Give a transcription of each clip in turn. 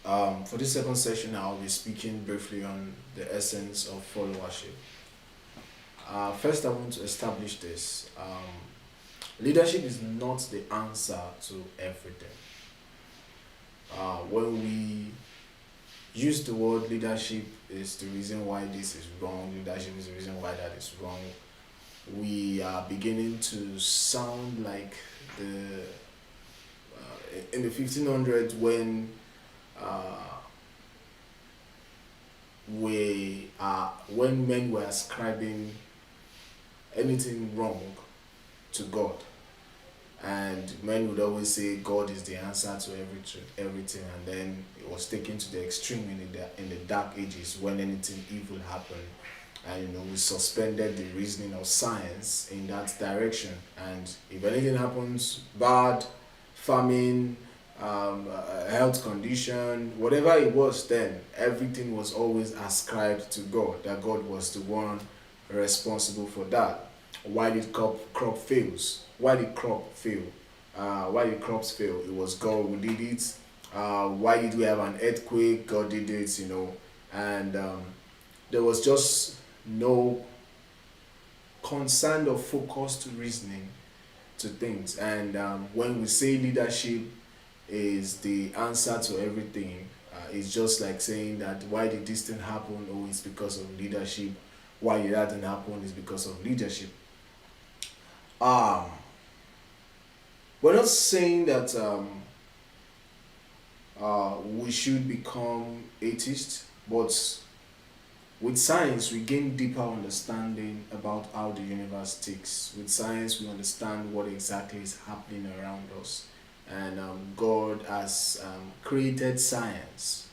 For this second session, I'll be speaking briefly on the essence of followership. First, I want to establish this. Leadership is not the answer to everything. When we use the word leadership is the reason why this is wrong, leadership is the reason why that is wrong, we are beginning to sound like the in the 1500s uh, when men were ascribing anything wrong to God, and men would always say God is the answer to everything, and then it was taken to the extreme in the dark ages when anything evil happened, and we suspended the reasoning of science in that direction, and if anything happens bad, famine, health condition, whatever it was, then everything was always ascribed to God, that God was the one responsible for that. Why did crop fails? Why did crop fail? Why did crops fail? It was God who did it. Why did we have an earthquake? God did it, and there was just no concern or focused reasoning to things. And when we say leadership is the answer to everything, it's just like saying that why did this thing happen? Oh, it's because of leadership. Why did that thing happen? It's because of leadership. Um, we're not saying that we should become atheists, but with science, we gain deeper understanding about how the universe ticks. With science, we understand what exactly is happening around us. And God has created science.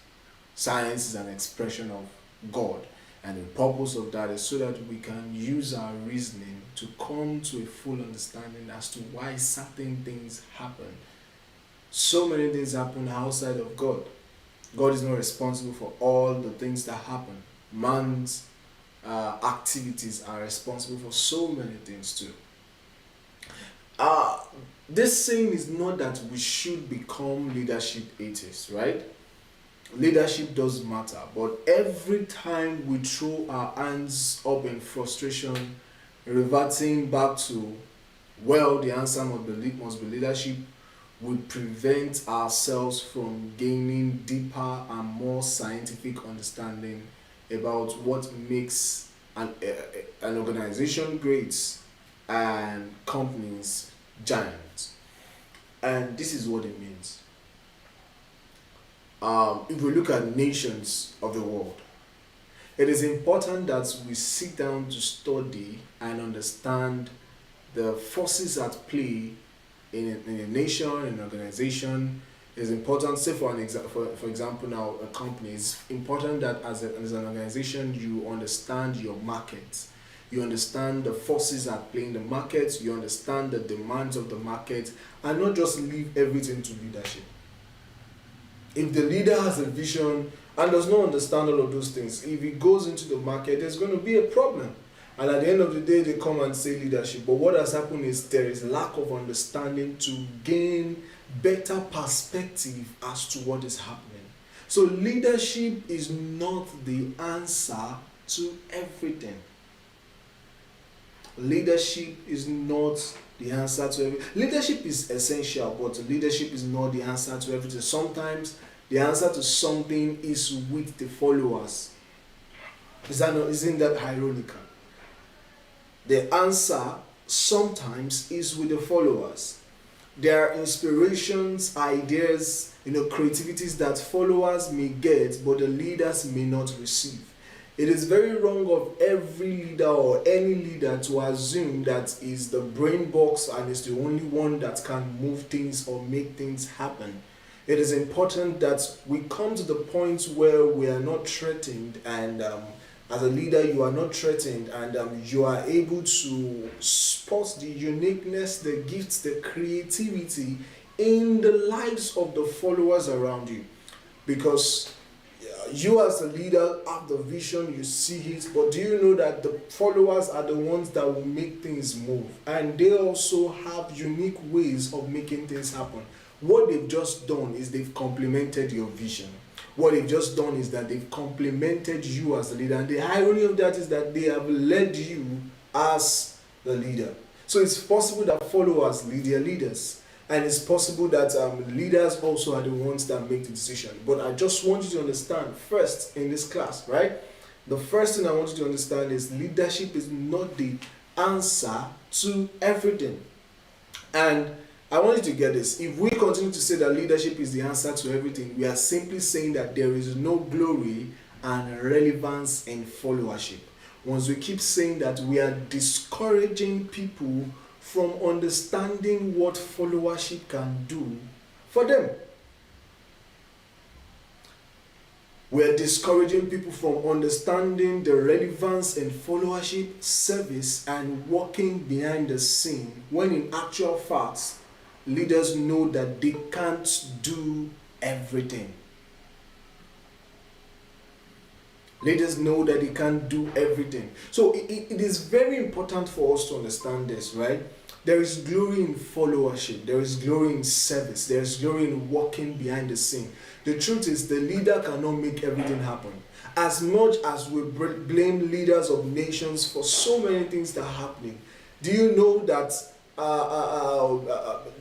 Science is an expression of God. And the purpose of that is so that we can use our reasoning to come to a full understanding as to why certain things happen. So many things happen outside of God. God is not responsible for all the things that happen. Man's activities are responsible for so many things too. Uh, this saying is not that we should become leadership atheists, right? Leadership does matter, but every time we throw our hands up in frustration, reverting back to, well, the answer must be leadership, we prevent ourselves from gaining deeper and more scientific understanding about what makes an organization great and companies giant. And this is what it means. If we look at nations of the world, it is important that we sit down to study and understand the forces at play in a nation, in an organization. It is important, say for example now, a company, it's important that as an organization you understand your market. You understand the forces at play in the market, you understand the demands of the market, and not just leave everything to leadership. If the leader has a vision and does not understand all of those things, if he goes into the market, there's going to be a problem. And at the end of the day, they come and say leadership. But what has happened is there is lack of understanding to gain better perspective as to what is happening. So leadership is not the answer to everything. Leadership is not the answer to everything. Leadership is essential, but leadership is not the answer to everything. Sometimes the answer to something is with the followers. Isn't that ironical? The answer sometimes is with the followers. There are inspirations, ideas, creativities that followers may get, but the leaders may not receive. It is very wrong of every leader or any leader to assume that is the brain box and is the only one that can move things or make things happen. It is important that we come to the point where we are not threatened, and as a leader you are not threatened, and you are able to spot the uniqueness, the gifts, the creativity in the lives of the followers around you. Because you as a leader have the vision, you see it, but do you know that the followers are the ones that will make things move, and they also have unique ways of making things happen. What they've just done is they've complemented your vision. What they've just done is that they've complimented you as the leader. And the irony of that is that they have led you as the leader. So it's possible that followers lead their leaders. And it's possible that leaders also are the ones that make the decision. But I just want you to understand first in this class, right? The first thing I want you to understand is leadership is not the answer to everything. And I want you to get this. If we continue to say that leadership is the answer to everything, we are simply saying that there is no glory and relevance in followership. Once we keep saying that, we are discouraging people from understanding what followership can do for them. We are discouraging people from understanding the relevance in followership, service, and working behind the scene, when in actual fact, leaders know that they can't do everything. Leaders know that they can't do everything. So it is very important for us to understand this, right? There is glory in followership. There is glory in service. There is glory in working behind the scene. The truth is, the leader cannot make everything happen. As much as we blame leaders of nations for so many things that are happening, do you know that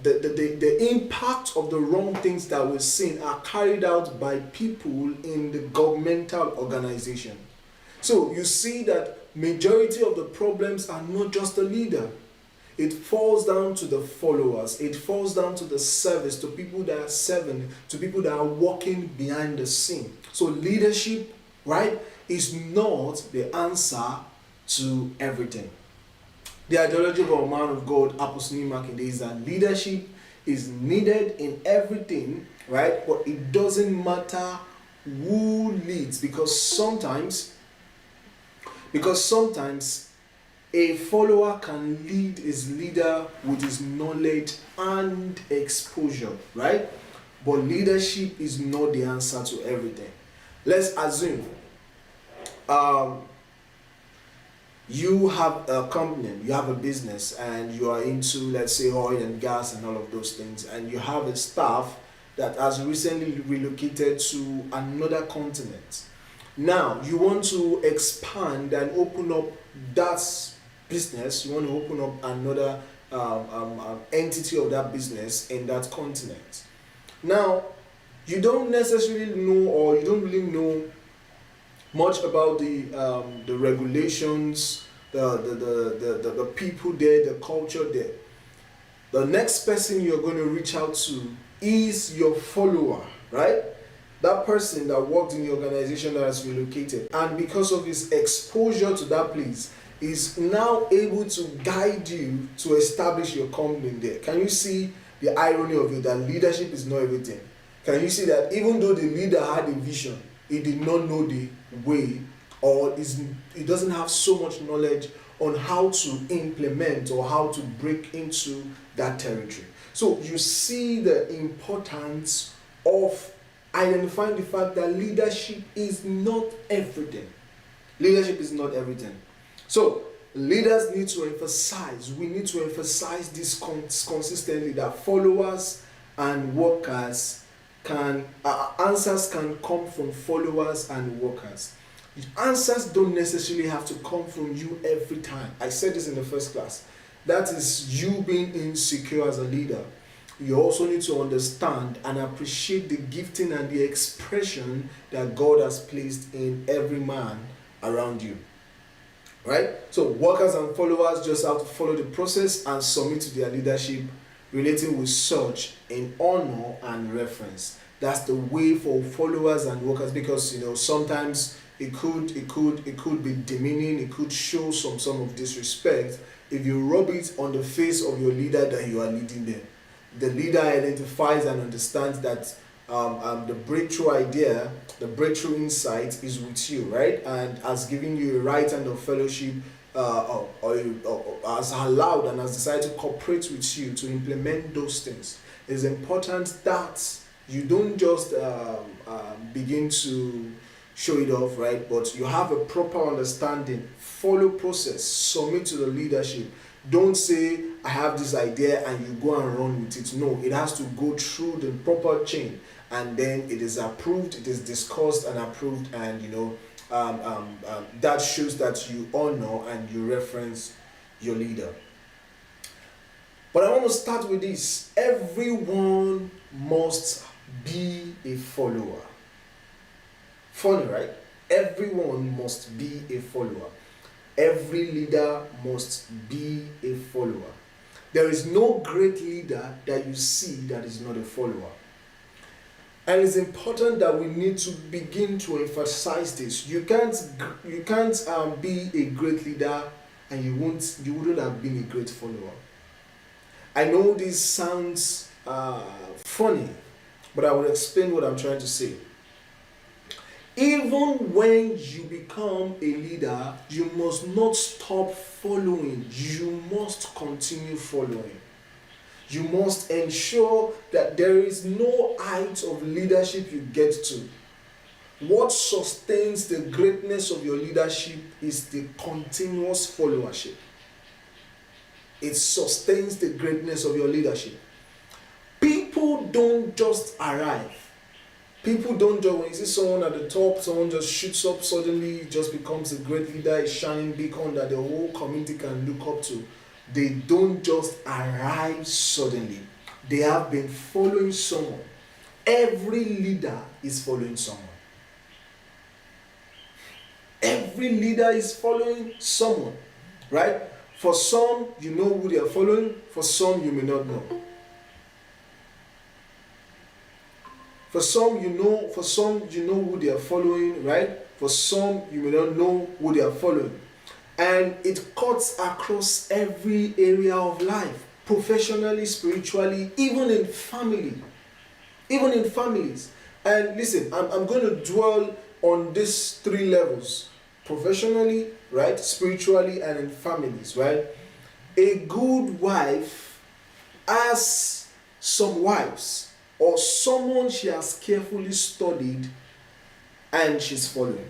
the impact of the wrong things that we're seeing are carried out by people in the governmental organization? So you see that majority of the problems are not just the leader. It falls down to the followers. It falls down to the service, to people that are serving, to people that are working behind the scene. So leadership, right, is not the answer to everything. The ideology of our man of God, Apostle Makinde, is that leadership is needed in everything, right? But it doesn't matter who leads, because sometimes a follower can lead his leader with his knowledge and exposure, right? But leadership is not the answer to everything. Let's assume you have a company, you have a business, and you are into, let's say, oil and gas and all of those things, and you have a staff that has recently relocated to another continent. Now, you want to expand and open up that business. You want to open up another entity of that business in that continent. Now, you don't necessarily know, or you don't really know much about the regulations, the people there, the culture there. The next person you're going to reach out to is your follower, right? That person that worked in the organization that has relocated, and because of his exposure to that place, is now able to guide you to establish your company there. Can you see the irony of it, that leadership is not everything? Can you see that even though the leader had a vision, he did not know the way, or he doesn't have so much knowledge on how to implement or how to break into that territory? So you see the importance of identifying the fact that leadership is not everything. Leadership is not everything. So leaders need to emphasize, we need to emphasize this consistently, that followers and workers answers can come from followers and workers. Answers don't necessarily have to come from you every time. I said this in the first class. That is you being insecure as a leader. You also need to understand and appreciate the gifting and the expression that God has placed in every man around you. Right? So workers and followers just have to follow the process and submit to their leadership, relating with such in honor and reference. That's the way for followers and workers, because sometimes it could be demeaning, it could show some sort of disrespect if you rub it on the face of your leader that you are leading them. The leader identifies and understands that the breakthrough idea, the breakthrough insight is with you, right? And has given you a right hand of fellowship, or has allowed and has decided to cooperate with you to implement those things. It's important that you don't just begin to show it off, right? But you have a proper understanding, follow process, submit to the leadership, Don't say, I have this idea and you go and run with it. No, it has to go through the proper chain, and then it is approved, it is discussed and approved, and that shows that you honor and you reference your leader. But I want to start with this. Everyone must be a follower. Funny, right? Everyone must be a follower. Every leader must be a follower. There is no great leader that you see that is not a follower. And it's important that we need to begin to emphasize this. You can't be a great leader and you wouldn't have been a great follower. I know this sounds funny, but I will explain what I'm trying to say. Even when you become a leader, you must not stop following. You must continue following. You must ensure that there is no height of leadership you get to. What sustains the greatness of your leadership is the continuous followership. It sustains the greatness of your leadership. People don't just arrive. People don't just, when you see someone at the top, someone just shoots up suddenly, just becomes a great leader, a shining beacon that the whole community can look up to. They don't just arrive suddenly. They have been following someone. Every leader is following someone. Every leader is following someone, right? For some, you know who they are following. For some, you may not know. For some, you know who they are following, right? For some, you may not know who they are following. And it cuts across every area of life, professionally, spiritually, even in family. Even in families. And listen, I'm going to dwell on these three levels. Professionally, right? Spiritually, and in families, right? A good wife has some wives, or someone she has carefully studied and she's following.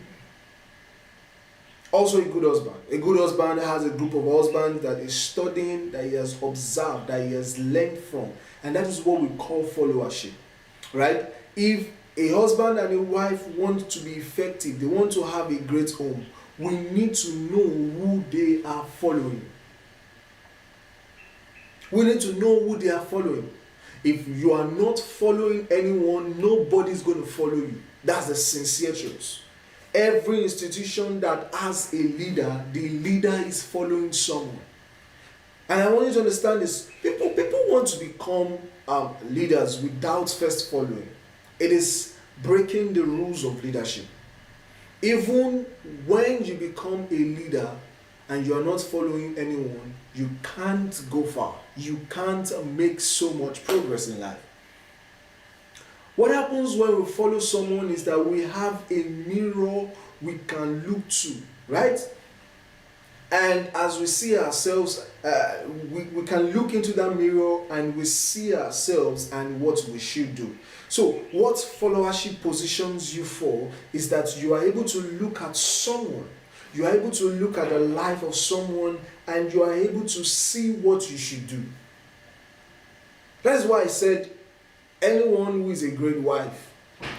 Also a good husband. A good husband has a group of husbands that is studying, that he has observed, that he has learned from. And that is what we call followership. Right? If a husband and a wife want to be effective, they want to have a great home, we need to know who they are following. We need to know who they are following. If you are not following anyone, nobody's going to follow you. That's the sincere truth. Every institution that has a leader, the leader is following someone. And I want you to understand this. People want to become leaders without first following. It is breaking the rules of leadership. Even when you become a leader and you are not following anyone, you can't go far. You can't make so much progress in life. What happens when we follow someone is that we have a mirror we can look to, right? And as we see ourselves, we can look into that mirror and we see ourselves and what we should do. So what followership positions you for is that you are able to look at someone. You are able to look at the life of someone and you are able to see what you should do. That's why I said anyone who is a great wife,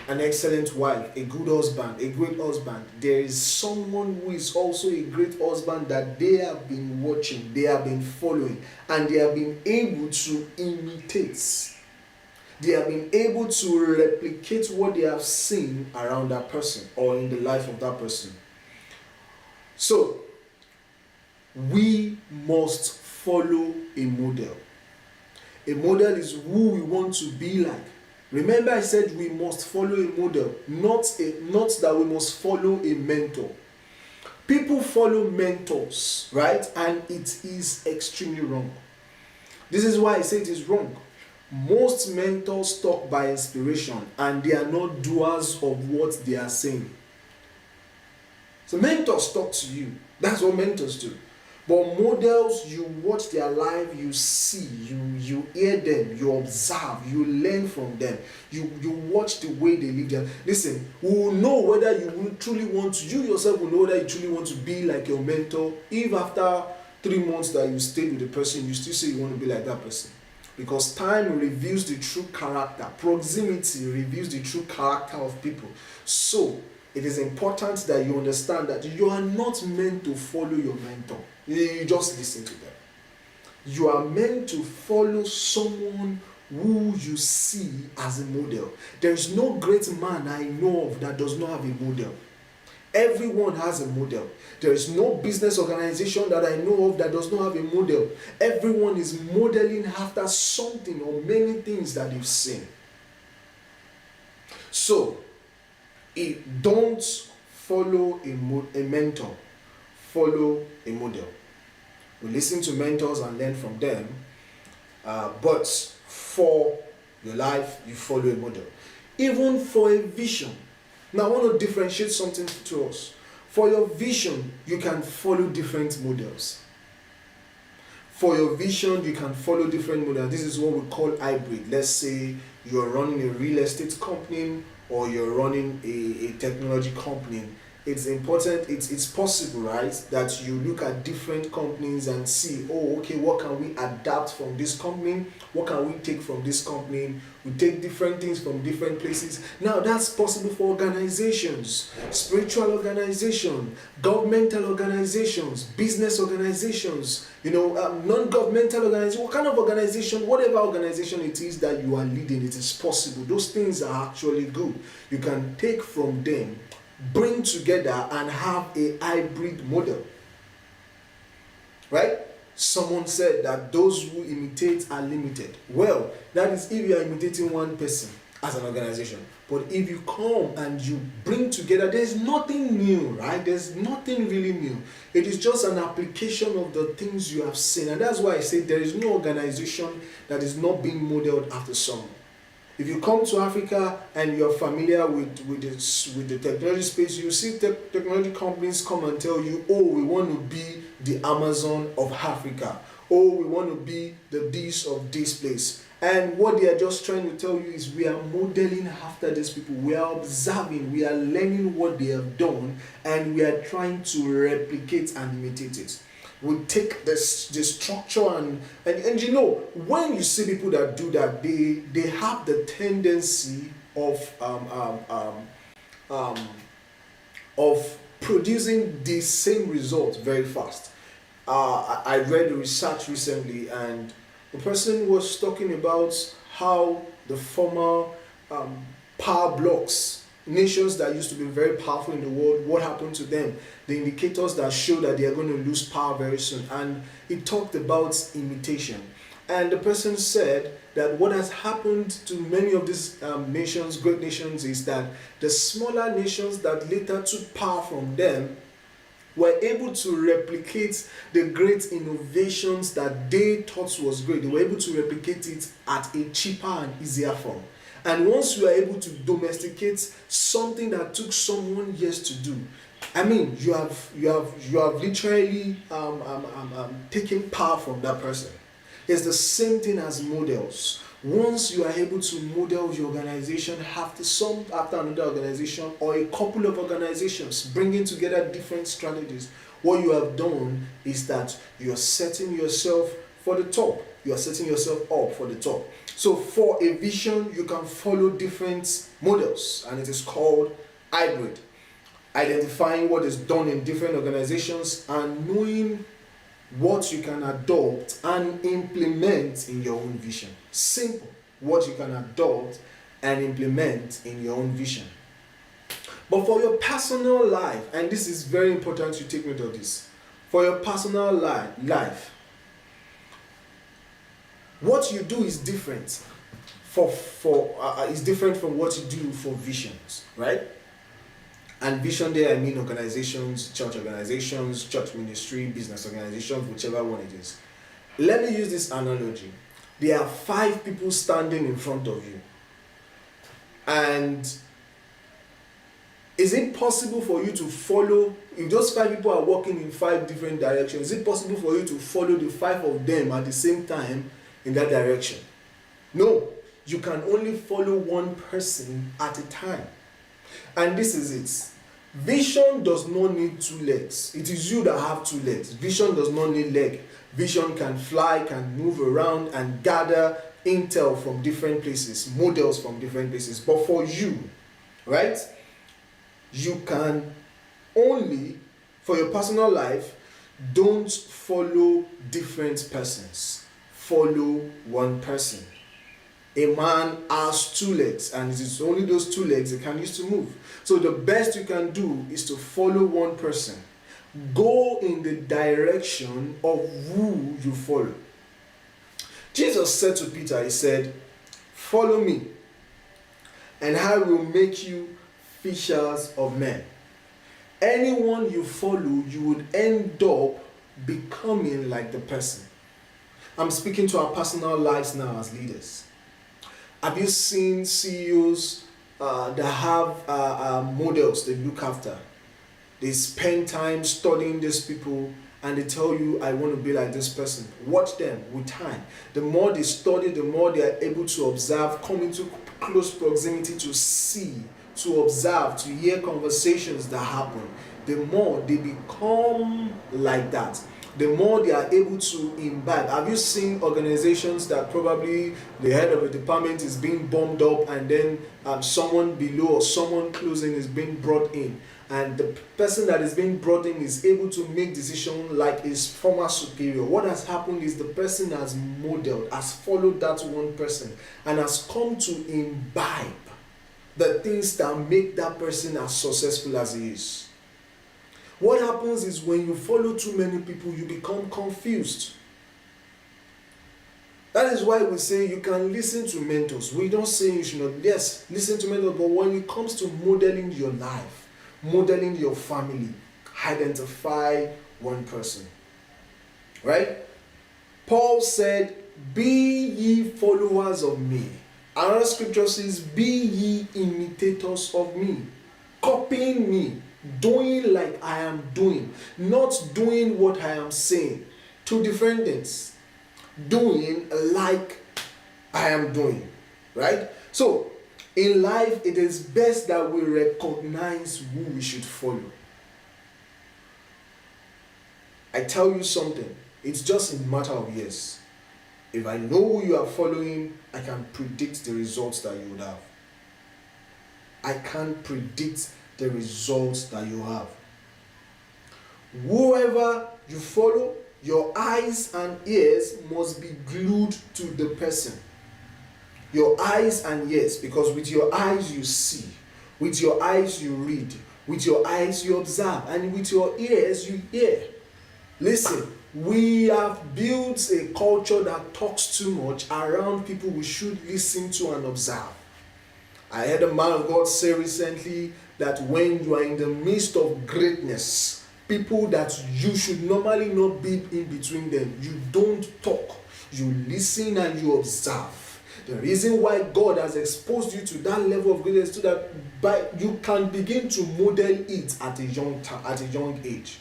an excellent wife, a good husband, a great husband, there is someone who is also a great husband that they have been watching, they have been following, and they have been able to imitate. They have been able to replicate what they have seen around that person or in the life of that person. So, we must follow a model. A model is who we want to be like. Remember I said we must follow a model, not that we must follow a mentor. People follow mentors, right? And it is extremely wrong. This is why I say it is wrong. Most mentors talk by inspiration and they are not doers of what they are saying. So mentors talk to you. That's what mentors do. But models, you watch their life, you see, you hear them, you observe, you learn from them, you watch the way they live there. Listen, we will know whether you will truly want to, you yourself will know whether you truly want to be like your mentor if after 3 months that you stayed with the person, you still say you want to be like that person. Because time reveals the true character. Proximity reveals the true character of people. So, it is important that you understand that you are not meant to follow your mentor. You just listen to them. You are meant to follow someone who you see as a model. There is no great man I know of that does not have a model. Everyone has a model. There is no business organization that I know of that does not have a model. Everyone is modeling after something or many things that you've seen. So, don't follow a mentor, follow a model. We listen to mentors and learn from them, but for your life, you follow a model. Even for a vision. Now, I want to differentiate something to us. For your vision, you can follow different models. For your vision, you can follow different models. This is what we call hybrid. Let's say you're running a real estate company or you're running a technology company. It's important, it's possible, right, that you look at different companies and see, oh, okay, what can we adapt from this company? What can we take from this company? We take different things from different places. Now, that's possible for organizations, spiritual organizations, governmental organizations, business organizations, non-governmental organizations. What kind of organization, whatever organization it is that you are leading, it is possible. Those things are actually good. You can take from them, bring together and have a hybrid model. Right? Someone said that those who imitate are limited. Well, that is if you are imitating one person as an organization. But if you come and you bring together, there's nothing new, right? There's nothing really new. It is just an application of the things you have seen. And that's why I say there is no organization that is not being modeled after someone. If you come to Africa and you're familiar with the technology space, you see technology companies come and tell you, oh, we want to be the Amazon of Africa. Oh, we want to be the this of this place. And what they are just trying to tell you is we are modeling after these people. We are observing, we are learning what they have done, and we are trying to replicate and imitate it. We take the structure and when you see people that do that, they have the tendency of producing the same result very fast. I read a research recently, and the person was talking about how the former power blocks, nations that used to be very powerful in the world, what happened to them, the indicators that show that they are going to lose power very soon. And he talked about imitation. And the person said that what has happened to many of these nations, great nations, is that the smaller nations that later took power from them were able to replicate the great innovations that they thought was great. They were able to replicate it at a cheaper and easier form. And once you are able to domesticate something that took someone years to do, I mean, you have literally taken power from that person. It's the same thing as models. Once you are able to model your organization after another organization or a couple of organizations, bringing together different strategies, what you have done is that you are setting yourself for the top. You are setting yourself up for the top. So for a vision, you can follow different models, and it is called hybrid. Identifying what is done in different organizations and knowing what you can adopt and implement in your own vision. Simple. What you can adopt and implement in your own vision. But for your personal life, and this is very important, you take note of this. For your personal life, what you do is different is different from what you do for visions, right? And vision there, I mean organizations, church ministry, business organizations, whichever one it is. Let me use this analogy. There are 5 people standing in front of you. And is it possible for you to follow, if those 5 people are walking in 5 different directions, is it possible for you to follow the 5 of them at the same time in that direction? No, you can only follow one person at a time. And this is it. Vision does not need two legs. It is you that have two legs. Vision does not need leg. Vision can fly, can move around and gather intel from different places, models from different places. But for you, right, you can only, for your personal life, don't follow different persons. Follow one person. A man has two legs, and it is only those two legs he can use to move. So the best you can do is to follow one person. Go in the direction of who you follow. Jesus said to Peter, he said, "Follow me, and I will make you fishers of men." Anyone you follow, you would end up becoming like the person. I'm speaking to our personal lives now as leaders. Have you seen CEOs that have models they look after? They spend time studying these people and they tell you, "I want to be like this person." Watch them with time. The more they study, the more they are able to observe, come into close proximity to see, to observe, to hear conversations that happen. The more they become like that, the more they are able to imbibe. Have you seen organizations that probably the head of a department is being bombed up and then someone below or someone closing is being brought in, and the person that is being brought in is able to make decisions like his former superior? What has happened is the person has modeled, has followed that one person and has come to imbibe the things that make that person as successful as he is. What happens is when you follow too many people, you become confused. That is why we say you can listen to mentors. We don't say you should not. Yes, listen to mentors, but when it comes to modeling your life, modeling your family, identify one person. Right? Paul said, "Be ye followers of me." Another scripture says, "Be ye imitators of me," copying me, doing like I am doing, not doing what I am saying. Two different things. Doing like I am doing, right? So, in life, it is best that we recognize who we should follow. I tell you something, it's just a matter of years. If I know who you are following, I can predict the results that you would have. I can predict the results that you have. Whoever you follow, your eyes and ears must be glued to the person. Your eyes and ears, because with your eyes you see, with your eyes you read, with your eyes you observe, and with your ears you hear. Listen, we have built a culture that talks too much around people we should listen to and observe. I heard a man of God say recently that when you are in the midst of greatness, people that you should normally not be in between them, you don't talk, you listen and you observe. The reason why God has exposed you to that level of greatness so that you can begin to model it at a young age.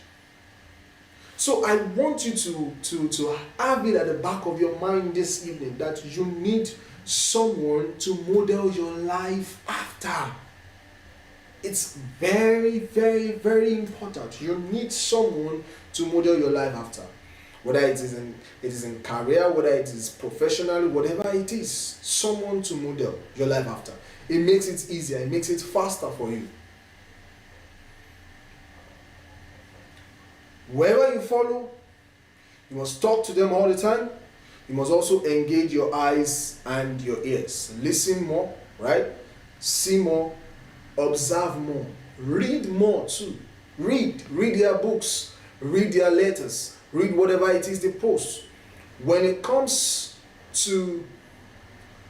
So I want you to have it at the back of your mind this evening that you need someone to model your life after. It's very, very, very important. You need someone to model your life after. Whether it is in career, whether it is professionally, whatever it is, someone to model your life after. It makes it easier, it makes it faster for you. Wherever you follow, you must talk to them all the time. You must also engage your eyes and your ears. Listen more, right? See more, observe more, read more too. Read their books, read their letters, read whatever it is they post. When it comes to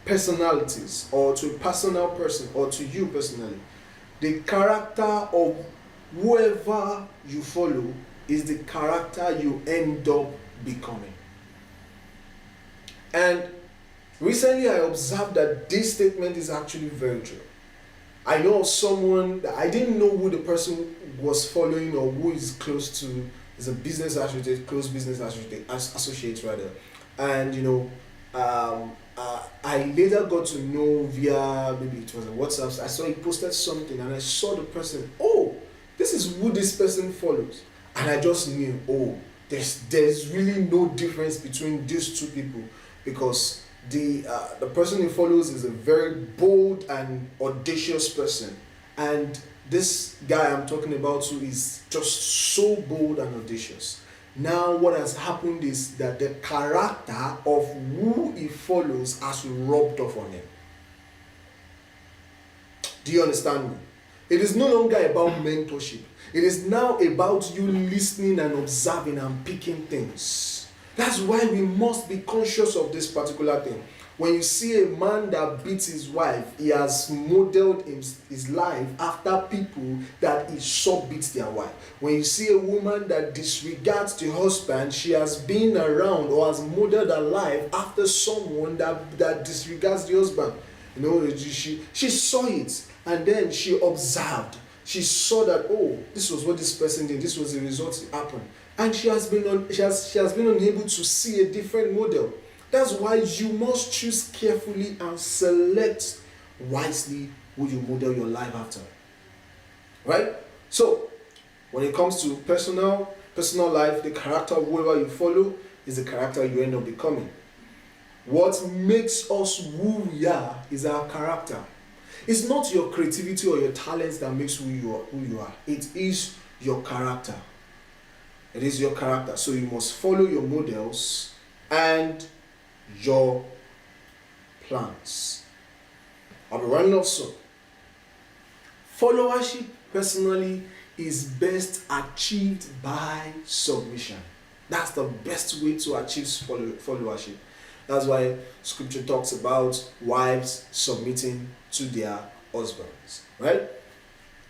personalities or to a personal person or to you personally, the character of whoever you follow is the character you end up becoming. And recently I observed that this statement is actually very true. I know of someone that I didn't know who the person was following or who is close to, is a business associate, close business associate rather. And I later got to know via, maybe it was a WhatsApp, I saw he posted something and I saw the person, oh, this is who this person follows. And I just knew, oh, there's really no difference between these two people, because the person he follows is a very bold and audacious person, and this guy I'm talking about too is just so bold and audacious. Now what has happened is that the character of who he follows has rubbed off on him. Do you understand me? It is no longer about mentorship. It is now about you listening and observing and picking things. That's why we must be conscious of this particular thing. When you see a man that beats his wife, he has modeled his life after people that he saw beat their wife. When you see a woman that disregards the husband, she has been around or has modeled her life after someone that disregards the husband. You know, she saw it, and then she observed. She saw that, oh, this was what this person did. This was the result that happened, and she has been unable to see a different model. That's why you must choose carefully and select wisely who you model your life after. Right? So, when it comes to personal life, the character of whoever you follow is the character you end up becoming. What makes us who we are is our character. It's not your creativity or your talents that makes who you are. It is your character. It is your character. So you must follow your models and your plans. I'll be running off soon. Followership personally is best achieved by submission. That's the best way to achieve followership. That's why scripture talks about wives submitting to their husbands, right?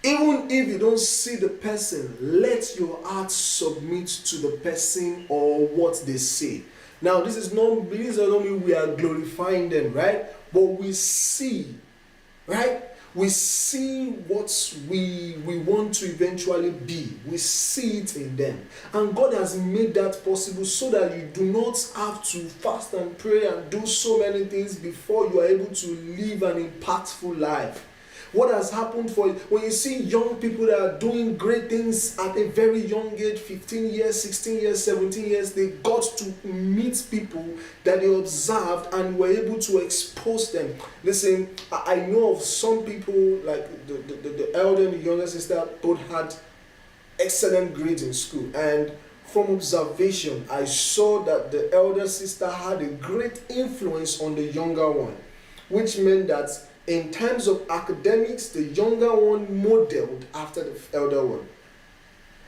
Even if you don't see the person, let your heart submit to the person or what they say. Now, this does not mean we are glorifying them, right? But we see, right? We see what we want to eventually be. We see it in them. And God has made that possible so that you do not have to fast and pray and do so many things before you are able to live an impactful life. What has happened for you when you see young people that are doing great things at a very young age, 15 years, 16 years, 17 years, they got to meet people that they observed and were able to expose them. Listen, I know of some people, like the elder and the younger sister both had excellent grades in school, and from observation I saw that the elder sister had a great influence on the younger one, which meant that in terms of academics, the younger one modeled after the elder one.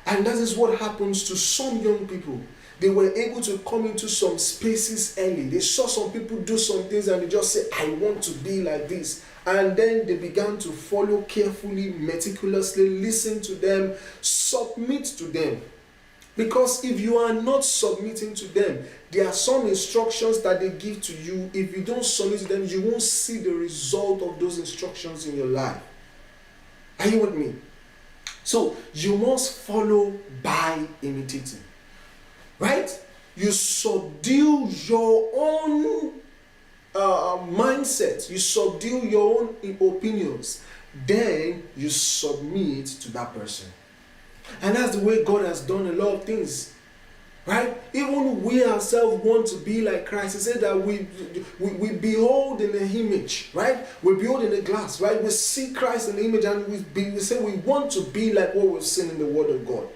And that is what happens to some young people. They were able to come into some spaces early. They saw some people do some things and they just say, I want to be like this. And then they began to follow carefully, meticulously, listen to them, submit to them. Because if you are not submitting to them, there are some instructions that they give to you. If you don't submit to them, you won't see the result of those instructions in your life. Are you with me? So you must follow by imitating. Right? You subdue your own mindset. You subdue your own opinions. Then you submit to that person. And that's the way God has done a lot of things, right? Even we ourselves want to be like Christ. He said that we behold in the image, right? We behold in the glass, right? We see Christ in the image, and we say we want to be like what we've seen in the Word of God.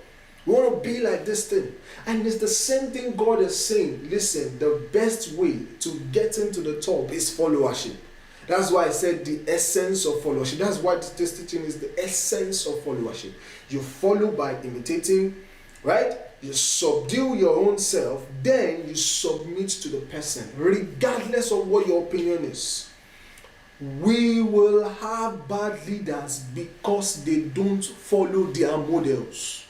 We want to be like this thing. And it's the same thing God is saying. Listen, the best way to get into the top is followership. That's why I said the essence of followership. That's why this teaching is the essence of followership. You follow by imitating, right? You subdue your own self, then you submit to the person, regardless of what your opinion is. We will have bad leaders because they don't follow their models,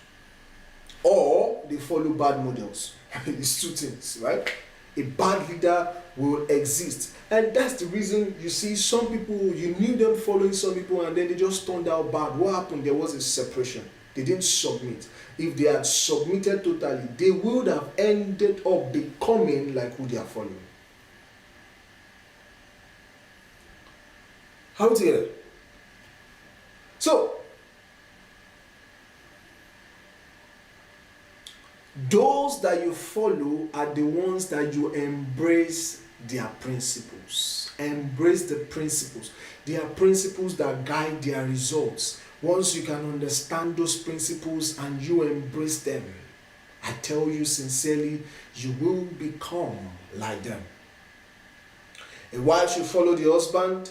or they follow bad models. It's two things, right? A bad leader will exist, and that's the reason you see some people, you knew them following some people, and then they just turned out bad. What happened? There was a separation. They didn't submit. If they had submitted totally, they would have ended up becoming like who they are following. How together? So Those that you follow are the ones that you embrace their principles. Embrace the principles. They are principles that guide their results. Once you can understand those principles and you embrace them, I tell you sincerely, you will become like them. A wife should follow the husband,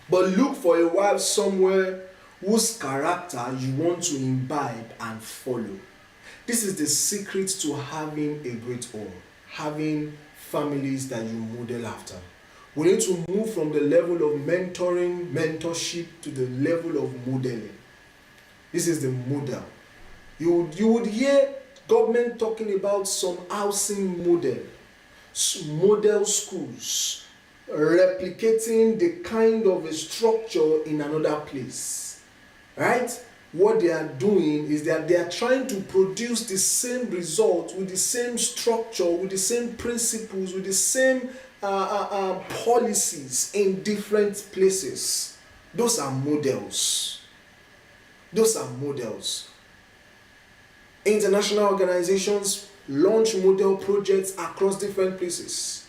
but look for a wife somewhere whose character you want to imbibe and follow. This is the secret to having a great home, having families that you model after. We need to move from the level of mentorship to the level of modeling. This is the model. You would hear government talking about some housing model schools, replicating the kind of a structure in another place, right? What they are doing is that they are trying to produce the same result with the same structure, with the same principles, with the same policies in different places. Those are models. Those are models. International organizations launch model projects across different places.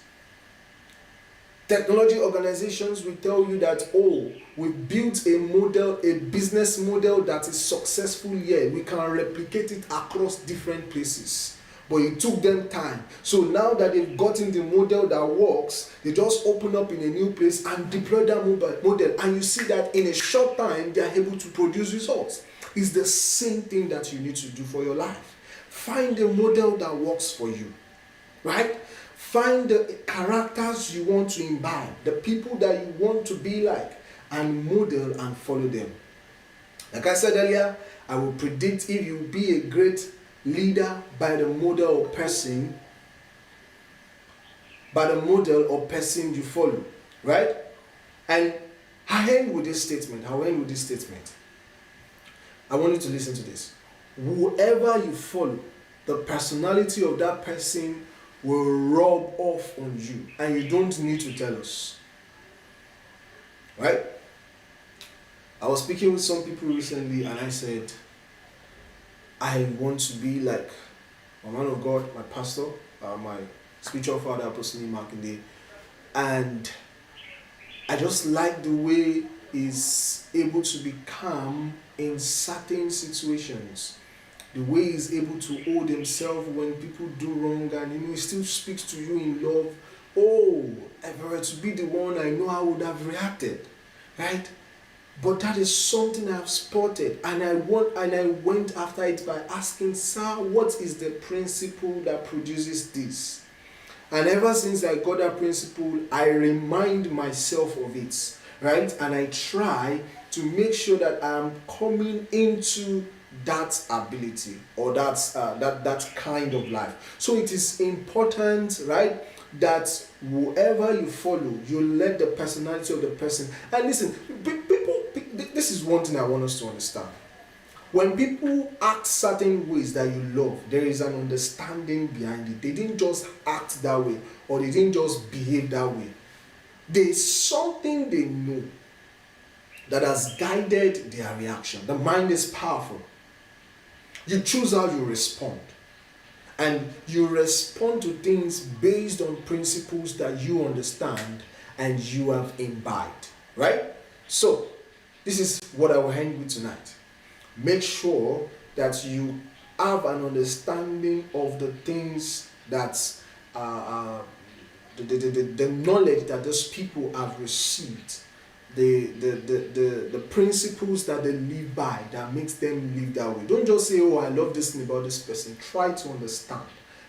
Technology organizations will tell you that, oh, we built a model, a business model that is successful here. We can replicate it across different places. But it took them time. So now that they've gotten the model that works, they just open up in a new place and deploy that model. And you see that in a short time, they are able to produce results. It's the same thing that you need to do for your life. Find a model that works for you, right? Find the characters you want to imbibe, the people that you want to be like, and model and follow them. Like I said earlier, I will predict if you be a great leader by the model or person you follow, right? And I end with this statement. I want you to listen to this. Whoever you follow, the personality of that person will rub off on you, and you don't need to tell us, right? I was speaking with some people recently, and I said, I want to be like my man of God, my pastor, my spiritual father, Apostle Makinde, and I just like the way he's able to be calm in certain situations. The way he's able to hold himself when people do wrong, and he still speaks to you in love. Oh, if I were to be the one, I know I would have reacted, right? But that is something I've spotted, and I went after it by asking, sir, what is the principle that produces this? And ever since I got that principle, I remind myself of it, right? And I try to make sure that I'm coming into that ability or that kind of life. So it is important, right, that whoever you follow, you let the personality of the person. And listen, this is one thing I want us to understand. When people act certain ways that you love, there is an understanding behind it. They didn't just act that way, or they didn't just behave that way. There's something they know that has guided their reaction. The mind is powerful. You choose how you respond. And you respond to things based on principles that you understand and you have imbibed. Right? So, this is what I will end with tonight. Make sure that you have an understanding of the things that the knowledge that those people have received, the principles that they live by that makes them live that way. Don't just say, oh, I love this thing about this person. Try to understand.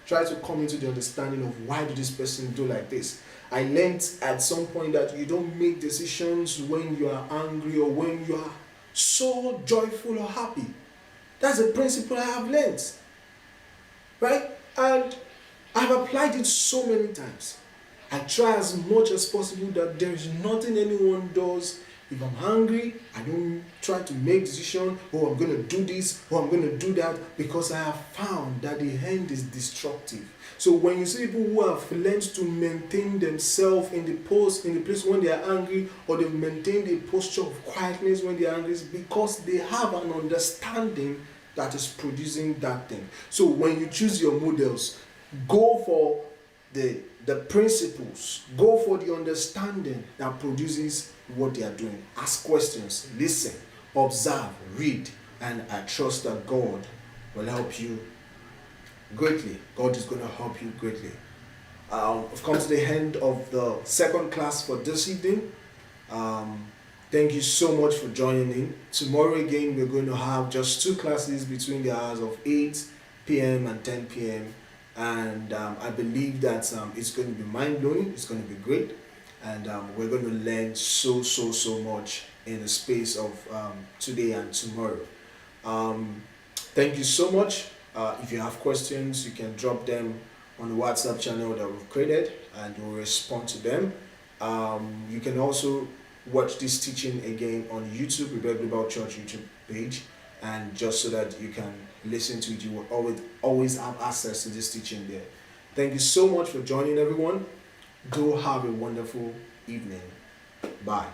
Try to come into the understanding of why did this person do like this. I learned at some point that you don't make decisions when you are angry or when you are so joyful or happy. That's a principle I have learned. Right? And I've applied it so many times. I try as much as possible that there is nothing anyone does. If I'm hungry, I don't try to make decisions, oh, I'm going to do this, or I'm going to do that, because I have found that the end is destructive. So when you see people who have learned to maintain themselves in the place when they are angry, or they've maintained a posture of quietness when they are angry, it's because they have an understanding that is producing that thing. So when you choose your models, go for the principles, go for the understanding that produces what they are doing. Ask questions, listen, observe, read, and I trust that God will help you greatly. God is going to help you greatly. I've come to the end of the second class for this evening. Thank you so much for joining in. Tomorrow again, we're going to have just 2 classes between the hours of 8 p.m. and 10 p.m. And I believe that it's going to be mind-blowing. It's going to be great. And we're going to learn so much in the space of today and tomorrow. Thank you so much. If you have questions, you can drop them on the WhatsApp channel that we've created and we'll respond to them. You can also watch this teaching again on YouTube, Reverend Global Church YouTube page, and just so that you can listen to it, you will always have access to this teaching there. Thank you so much for joining, everyone. Do have a wonderful evening. Bye.